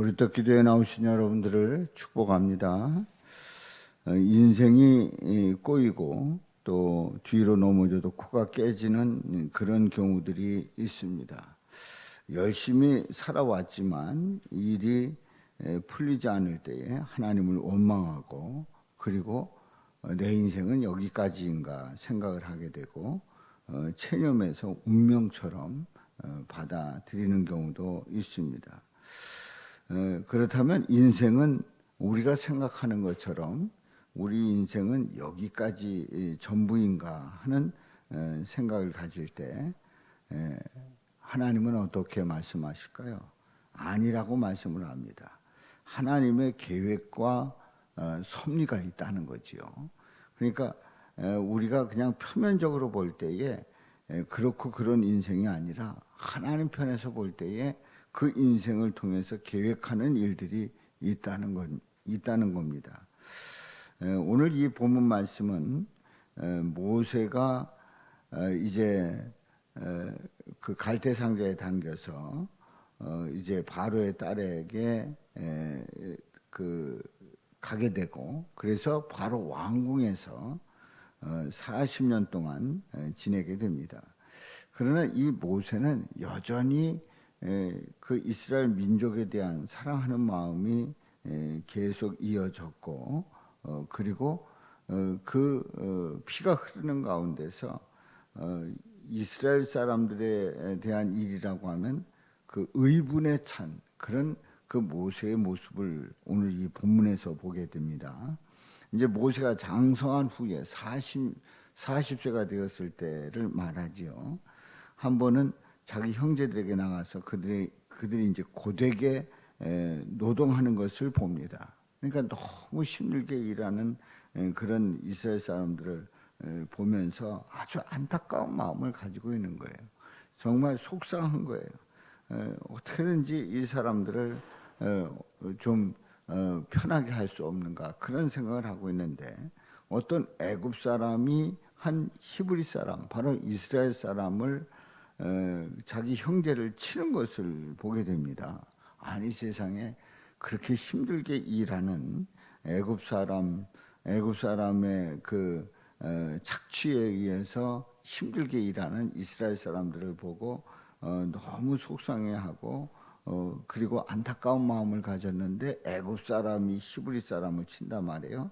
보리떡 기도에 나오신 여러분들을 축복합니다. 인생이 꼬이고 또 뒤로 넘어져도 코가 깨지는 그런 경우들이 있습니다. 열심히 살아왔지만 일이 풀리지 않을 때에 하나님을 원망하고, 그리고 내 인생은 여기까지인가 생각을 하게 되고 체념해서 운명처럼 받아들이는 경우도 있습니다. 그렇다면 인생은 우리가 생각하는 것처럼 우리 인생은 여기까지 전부인가 하는 생각을 가질 때 하나님은 어떻게 말씀하실까요? 아니라고 말씀을 합니다. 하나님의 계획과 섭리가 있다는 거지요. 그러니까 우리가 그냥 표면적으로 볼 때에 그렇고 그런 인생이 아니라 하나님 편에서 볼 때에 그 인생을 통해서 계획하는 일들이 있다는 겁니다. 오늘 이 본문 말씀은 모세가 이제 그 갈대 상자에 담겨서 이제 바로의 딸에게 그 가게 되고, 그래서 바로 왕궁에서 40년 동안 지내게 됩니다. 그러나 이 모세는 여전히 그 이스라엘 민족에 대한 사랑하는 마음이 계속 이어졌고, 그리고 그 피가 흐르는 가운데서 이스라엘 사람들에 대한 일이라고 하면 그 의분에 찬 그런 그 모세의 모습을 오늘 이 본문에서 보게 됩니다. 이제 모세가 장성한 후에 40세가 되었을 때를 말하지요. 한 번은 자기 형제들에게 나가서 그들이 이제 고되게 노동하는 것을 봅니다. 그러니까 너무 힘들게 일하는 그런 이스라엘 사람들을 보면서 아주 안타까운 마음을 가지고 있는 거예요. 정말 속상한 거예요. 어떻게든지 이 사람들을 좀 편하게 할 수 없는가, 그런 생각을 하고 있는데, 어떤 애굽 사람이 한 히브리 사람, 바로 이스라엘 사람을 자기 형제를 치는 것을 보게 됩니다. 아니, 세상에 그렇게 힘들게 일하는 애굽 사람의 그 착취에 의해서 힘들게 일하는 이스라엘 사람들을 보고 너무 속상해하고 그리고 안타까운 마음을 가졌는데, 애굽 사람이 히브리 사람을 친단 말이에요.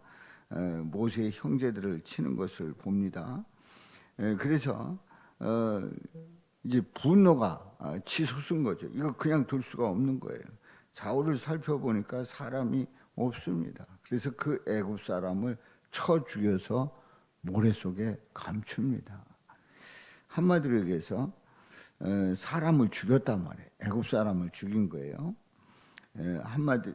모세의 형제들을 치는 것을 봅니다. 그래서 이제 분노가 치솟은 거죠. 이거 그냥 둘 수가 없는 거예요. 좌우를 살펴보니까 사람이 없습니다. 그래서 그 애굽 사람을 쳐 죽여서 모래 속에 감춥니다. 한마디로 얘기해서 사람을 죽였단 말이에요. 애굽 사람을 죽인 거예요. 한마디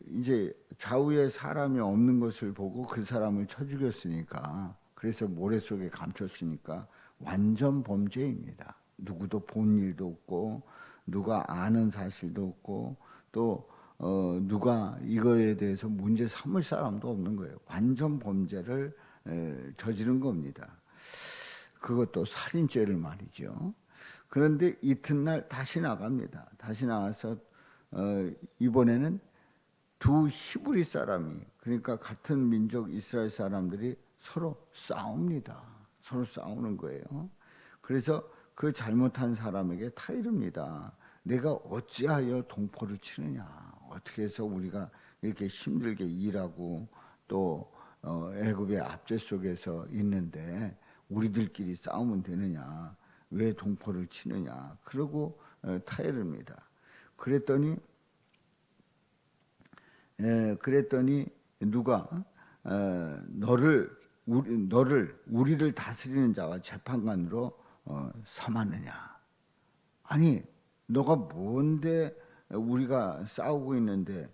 이제 좌우에 사람이 없는 것을 보고 그 사람을 쳐 죽였으니까, 그래서 모래 속에 감췄으니까 완전 범죄입니다. 누구도 본 일도 없고, 누가 아는 사실도 없고, 또 누가 이거에 대해서 문제 삼을 사람도 없는 거예요. 완전 범죄를 저지른 겁니다. 그것도 살인죄를 말이죠. 그런데 이튿날 다시 나갑니다. 다시 나와서 이번에는 두 히브리 사람이, 그러니까 같은 민족 이스라엘 사람들이 서로 싸웁니다. 서로 싸우는 거예요. 그래서 그 잘못한 사람에게 타이릅니다. 내가 어찌하여 동포를 치느냐, 어떻게 해서 우리가 이렇게 힘들게 일하고 또 애굽의 압제 속에서 있는데 우리들끼리 싸우면 되느냐, 왜 동포를 치느냐, 그러고 타이릅니다. 그랬더니 누가 우리를 다스리는 자와 재판관으로 삼았느냐. 아니, 너가 뭔데 우리가 싸우고 있는데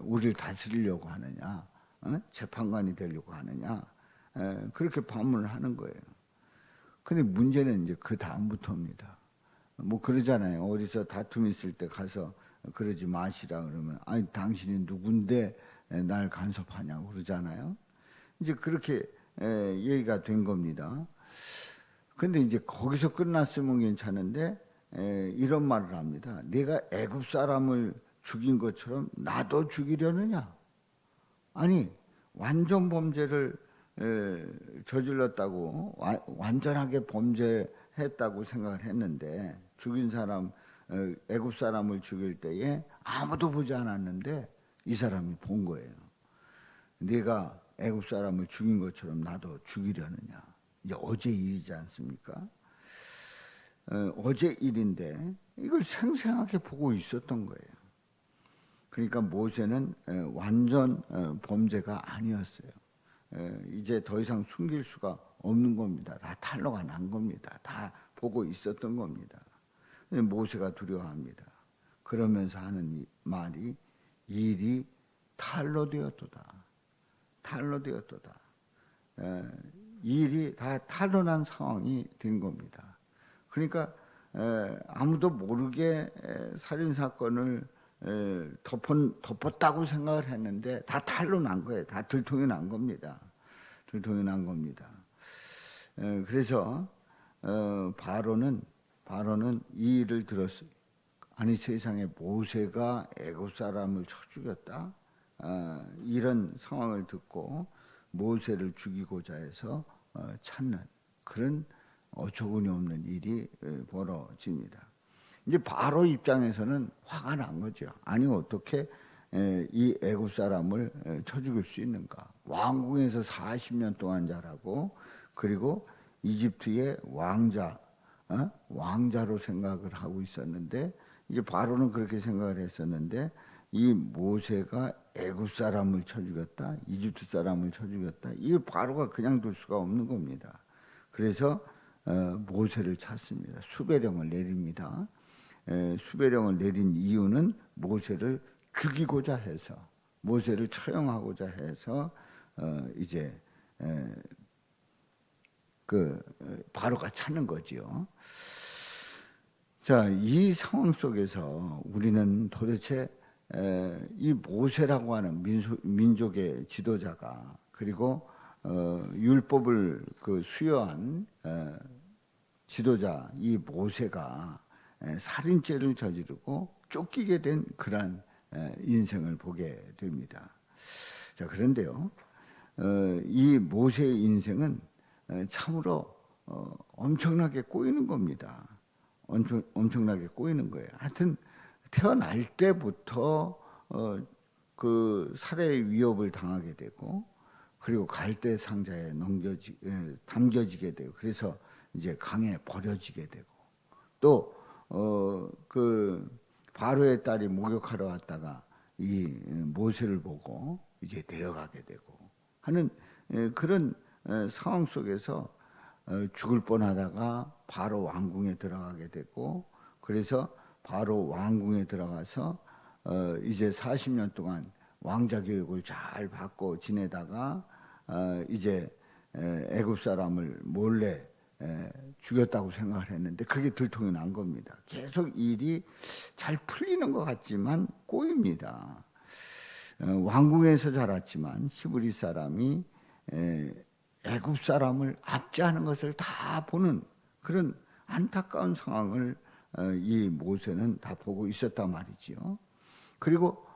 우리를 다스리려고 하느냐, 재판관이 되려고 하느냐, 그렇게 반문을 하는 거예요. 근데 문제는 이제 그 다음부터입니다. 뭐 그러잖아요. 어디서 다툼 있을 때 가서 그러지 마시라 그러면, 아니 당신이 누군데 날 간섭하냐고 그러잖아요. 이제 그렇게 얘기가 된 겁니다. 근데 이제 거기서 끝났으면 괜찮은데 이런 말을 합니다. 내가 애굽 사람을 죽인 것처럼 나도 죽이려느냐? 아니, 완전 범죄를 저질렀다고, 완전하게 범죄했다고 생각을 했는데, 죽인 사람, 애굽 사람을 죽일 때에 아무도 보지 않았는데 이 사람이 본 거예요. 네가 애굽 사람을 죽인 것처럼 나도 죽이려느냐? 이제 어제 일이지 않습니까? 어제 일인데 이걸 생생하게 보고 있었던 거예요. 그러니까 모세는 완전 범죄가 아니었어요. 이제 더 이상 숨길 수가 없는 겁니다. 다 탄로가 난 겁니다. 다 보고 있었던 겁니다. 모세가 두려워합니다. 그러면서 하는 이 말이 일이 탄로되었도다. 탄로되었도다. 일이 다 탄로난 상황이 된 겁니다. 그러니까 아무도 모르게 살인 사건을 덮었다고 생각을 했는데 다 탄로 난 거예요. 다 들통이 난 겁니다. 들통이 난 겁니다. 그래서 바로는 이 일을 들었어요. 아니 세상에 모세가 애굽 사람을 쳐 죽였다. 이런 상황을 듣고 모세를 죽이고자 해서 찾는 그런 어처구니 없는 일이 벌어집니다. 이제 바로 입장에서는 화가 난 거죠. 아니 어떻게 이 애굽 사람을 쳐 죽일 수 있는가? 왕궁에서 40년 동안 자라고 그리고 이집트의 왕자로 생각을 하고 있었는데 이제 바로는 그렇게 생각을 했었는데 이 모세가 애굽 사람을 쳐 죽였다, 이집트 사람을 쳐 죽였다. 이 바로가 그냥 둘 수가 없는 겁니다. 그래서 모세를 찾습니다. 수배령을 내립니다. 수배령을 내린 이유는 모세를 죽이고자 해서, 모세를 처형하고자 해서 이제 바로가 찾는 거지요. 자, 이 상황 속에서 우리는 도대체 이 모세라고 하는 민족의 지도자가 그리고 율법을 수여한 지도자 이 모세가 살인죄를 저지르고 쫓기게 된 그러한 인생을 보게 됩니다. 자, 그런데요, 이 모세의 인생은 참으로 엄청나게 꼬이는 겁니다. 엄청나게 꼬이는 거예요. 하여튼 태어날 때부터 그 살해의 위협을 당하게 되고 그리고 갈대 상자에 담겨지게 되고 그래서 이제 강에 버려지게 되고 또 그 바로의 딸이 목욕하러 왔다가 이 모세를 보고 이제 데려가게 되고 하는 그런 상황 속에서 죽을 뻔하다가 바로 왕궁에 들어가게 되고 그래서 바로 왕궁에 들어가서 이제 40년 동안 왕자 교육을 잘 받고 지내다가 이제 애굽 사람을 몰래 죽였다고 생각을 했는데 그게 들통이 난 겁니다. 계속 일이 잘 풀리는 것 같지만 꼬입니다. 왕궁에서 자랐지만 히브리 사람이 애굽 사람을 압제하는 것을 다 보는 그런 안타까운 상황을 이 모세는 다 보고 있었단 말이지요. 그리고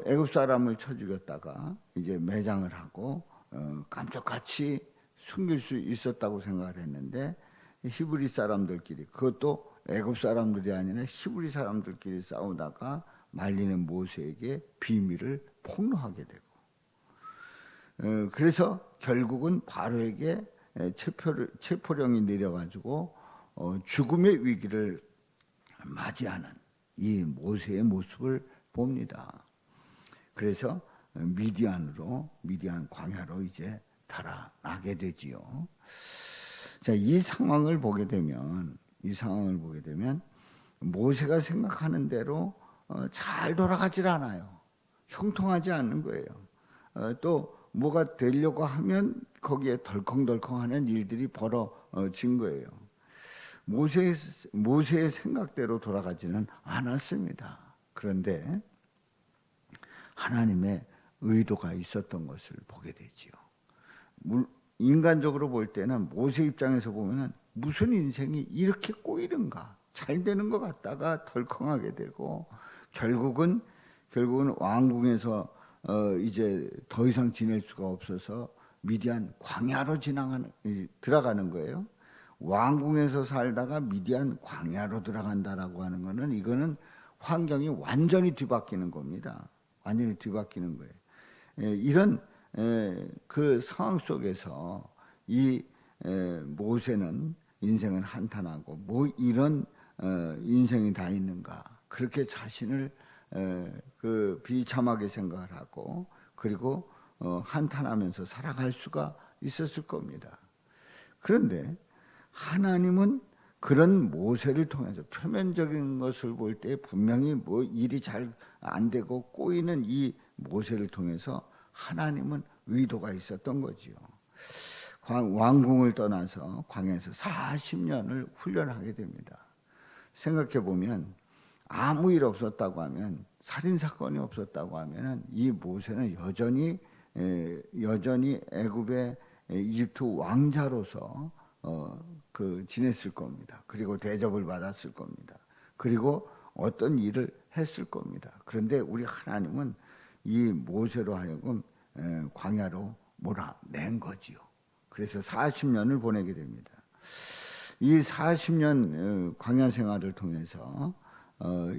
애굽 사람을 쳐 죽였다가 이제 매장을 하고 깜짝같이 숨길 수 있었다고 생각을 했는데 히브리 사람들끼리 그것도 애굽 사람들이 아니라 히브리 사람들끼리 싸우다가 말리는 모세에게 비밀을 폭로하게 되고 그래서 결국은 바로에게 체포령이 내려가지고 죽음의 위기를 맞이하는 이 모세의 모습을 봅니다. 그래서 미디안 광야로 이제 달아나게 되지요. 자, 이 상황을 보게 되면 모세가 생각하는 대로 잘 돌아가질 않아요. 형통하지 않는 거예요. 또 뭐가 되려고 하면 거기에 덜컹덜컹하는 일들이 벌어진 거예요. 모세의 생각대로 돌아가지는 않았습니다. 그런데 하나님의 의도가 있었던 것을 보게 되지요. 인간적으로 볼 때는 모세 입장에서 보면은 무슨 인생이 이렇게 꼬이는가? 잘 되는 것 같다가 덜컹하게 되고 결국은 결국은 왕궁에서 이제 더 이상 지낼 수가 없어서 미디안 광야로 들어가는 거예요. 왕궁에서 살다가 미디안 광야로 들어간다라고 하는 거는 이거는 환경이 완전히 뒤바뀌는 겁니다. 완전히 뒤바뀌는 거예요. 이런 그 상황 속에서 이 모세는 인생은 한탄하고 뭐 이런 인생이 다 있는가 그렇게 자신을 그 비참하게 생각을 하고 그리고 한탄하면서 살아갈 수가 있었을 겁니다. 그런데 하나님은 그런 모세를 통해서 표면적인 것을 볼 때 분명히 뭐 일이 잘 안 되고 꼬이는 이 모세를 통해서 하나님은 의도가 있었던 거지요. 왕궁을 떠나서 광야에서 40년을 훈련하게 됩니다. 생각해 보면 아무 일 없었다고 하면 살인 사건이 없었다고 하면은 이 모세는 여전히 애굽의 이집트 왕자로서 그 지냈을 겁니다. 그리고 대접을 받았을 겁니다. 그리고 어떤 일을 했을 겁니다. 그런데 우리 하나님은 이 모세로 하여금 광야로 몰아낸 거지요. 그래서 40년을 보내게 됩니다. 이 40년 광야 생활을 통해서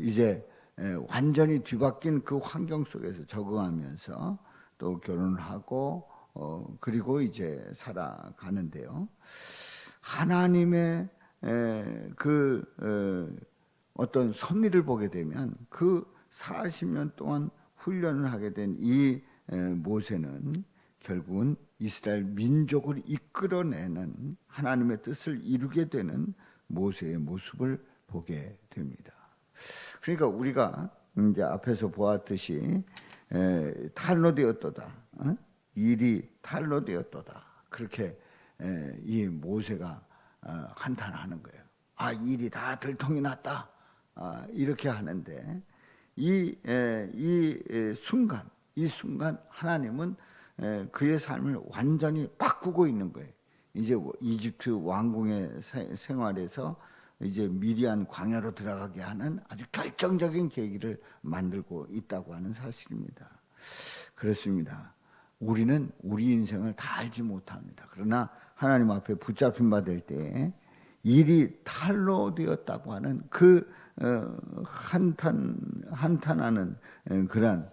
이제 완전히 뒤바뀐 그 환경 속에서 적응하면서 또 결혼을 하고 그리고 이제 살아가는데요. 하나님의 그 어떤 섭리를 보게 되면 그 40년 동안 훈련을 하게 된 이 모세는 결국은 이스라엘 민족을 이끌어내는 하나님의 뜻을 이루게 되는 모세의 모습을 보게 됩니다. 그러니까 우리가 이제 앞에서 보았듯이 탄로되었도다, 일이 탄로되었도다. 그렇게 이 모세가 한탄하는 거예요. 아, 일이 다 들통이 났다. 이렇게 하는데 이 순간 하나님은 그의 삶을 완전히 바꾸고 있는 거예요. 이제 이집트 왕궁의 생활에서 이제 미디안 광야로 들어가게 하는 아주 결정적인 계기를 만들고 있다고 하는 사실입니다. 그렇습니다. 우리는 우리 인생을 다 알지 못합니다. 그러나 하나님 앞에 붙잡힌 바 될 때 일이 탈로 되었다고 하는 그 한탄하는 그런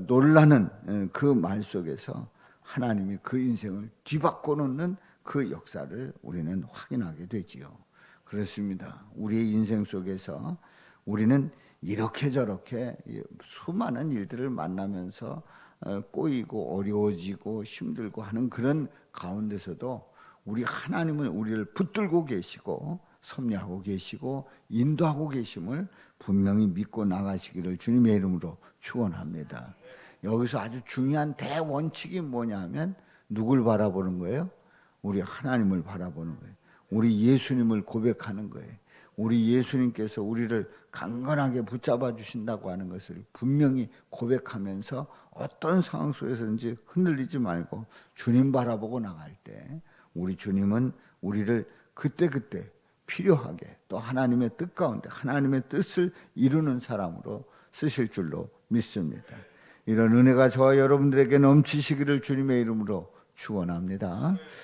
놀라는 그 말 속에서 하나님이 그 인생을 뒤바꿔 놓는 그 역사를 우리는 확인하게 되지요. 그렇습니다. 우리의 인생 속에서 우리는 이렇게 저렇게 수많은 일들을 만나면서 꼬이고 어려워지고 힘들고 하는 그런 가운데서도 우리 하나님은 우리를 붙들고 계시고 섭리하고 계시고 인도하고 계심을 분명히 믿고 나가시기를 주님의 이름으로 축원합니다. 여기서 아주 중요한 대원칙이 뭐냐면 누굴 바라보는 거예요? 우리 하나님을 바라보는 거예요. 우리 예수님을 고백하는 거예요. 우리 예수님께서 우리를 강건하게 붙잡아 주신다고 하는 것을 분명히 고백하면서 어떤 상황 속에서든지 흔들리지 말고 주님 바라보고 나갈 때 우리 주님은 우리를 그때그때 필요하게 또 하나님의 뜻 가운데 하나님의 뜻을 이루는 사람으로 쓰실 줄로 믿습니다. 이런 은혜가 저와 여러분들에게 넘치시기를 주님의 이름으로 축원합니다.